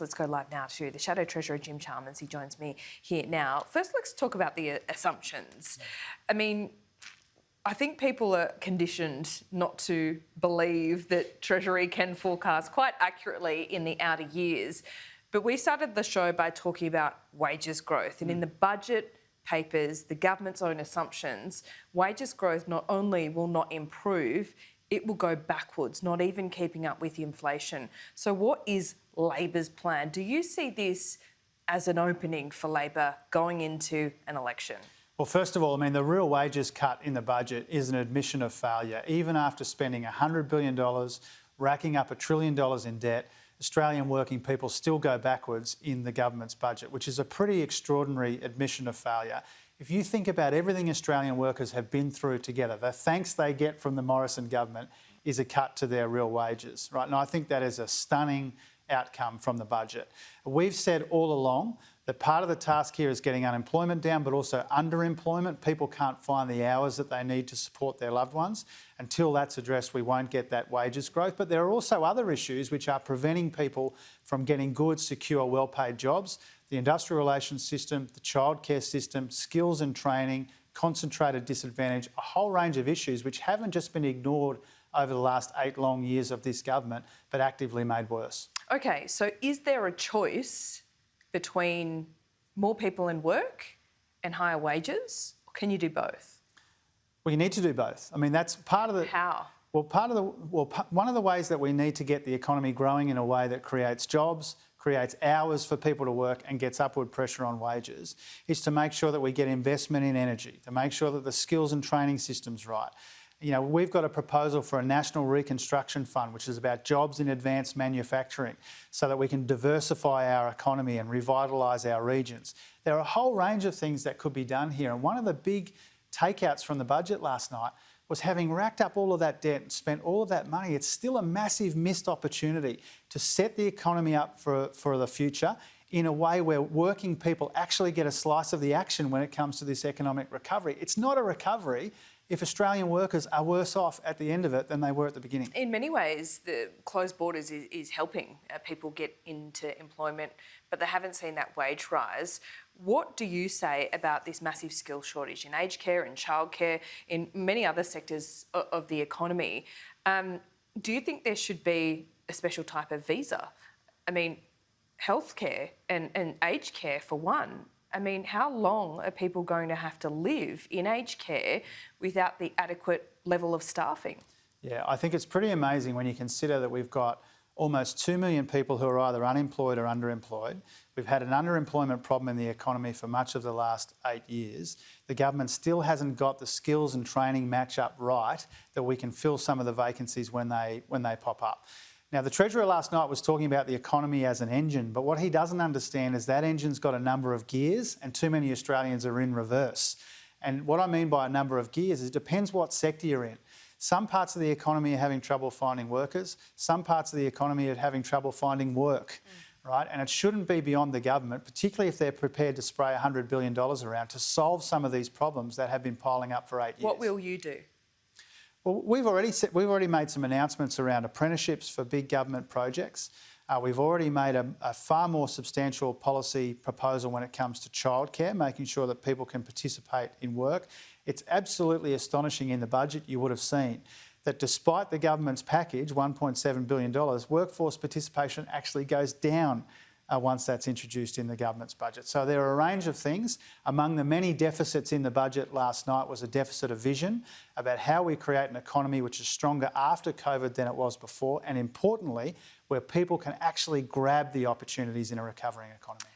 Let's go live now to the Shadow Treasurer Jim Chalmers. He joins me here now. First, let's talk about the assumptions. I mean, I think people are conditioned not to believe that Treasury can forecast quite accurately in the outer years. But we started the show by talking about wages growth. And in the budget papers, the government's own assumptions, wages growth not only will not improve, it will go backwards, not even keeping up with inflation. So what is Labor's plan? Do you see this as an opening for Labor going into an election? Well, first of all, I mean, the real wages cut in the budget is an admission of failure. Even after spending $100 billion, racking up $1 trillion in debt, Australian working people still go backwards in the government's budget, which is a pretty extraordinary admission of failure. If you think about everything Australian workers have been through together, the thanks they get from the Morrison government is a cut to their real wages, right? And I think that is a stunning outcome from the budget. We've said all along that part of the task here is getting unemployment down, but also underemployment. People can't find the hours that they need to support their loved ones. Until that's addressed, we won't get that wages growth. But there are also other issues which are preventing people from getting good, secure, well-paid jobs. The industrial relations system, the childcare system, skills and training, concentrated disadvantage, a whole range of issues which haven't just been ignored over the last 8 long years of this government, but actively made worse. Okay, so is there a choice between more people in work and higher wages? Or can you do both? Well, you need to do both. I mean, that's part of the... How? Well, one of the ways that we need to get the economy growing in a way that creates jobs, creates hours for people to work and gets upward pressure on wages is to make sure that we get investment in energy, to make sure that the skills and training system's right. You know, we've got a proposal for a national reconstruction fund, which is about jobs in advanced manufacturing, so that we can diversify our economy and revitalise our regions. There are a whole range of things that could be done here. And one of the big takeouts from the budget last night was having racked up all of that debt and spent all of that money, it's still a massive missed opportunity to set the economy up for the future in a way where working people actually get a slice of the action when it comes to this economic recovery. It's not a recovery if Australian workers are worse off at the end of it than they were at the beginning. In many ways, the closed borders is helping people get into employment, but they haven't seen that wage rise. What do you say about this massive skill shortage in aged care, in childcare, in many other sectors of the economy? Do you think there should be a special type of visa? I mean, healthcare and aged care for one. I mean, how long are people going to have to live in aged care without the adequate level of staffing? Yeah, I think it's pretty amazing when you consider that we've got almost 2 million people who are either unemployed or underemployed. We've had an underemployment problem in the economy for much of the last 8 years. The government still hasn't got the skills and training match up right that we can fill some of the vacancies when they pop up. Now, the Treasurer last night was talking about the economy as an engine, but what he doesn't understand is that engine's got a number of gears and too many Australians are in reverse. And what I mean by a number of gears is it depends what sector you're in. Some parts of the economy are having trouble finding workers, some parts of the economy are having trouble finding work, right? And it shouldn't be beyond the government, particularly if they're prepared to spray $100 billion around to solve some of these problems that have been piling up for 8 years. What will you do? Well, we've already made some announcements around apprenticeships for big government projects. We've already made a far more substantial policy proposal when it comes to childcare, making sure that people can participate in work. It's absolutely astonishing in the budget, you would have seen, that despite the government's package, $1.7 billion, workforce participation actually goes down once that's introduced in the government's budget. So there are a range of things. Among the many deficits in the budget last night was a deficit of vision about how we create an economy which is stronger after COVID than it was before, and importantly, where people can actually grab the opportunities in a recovering economy.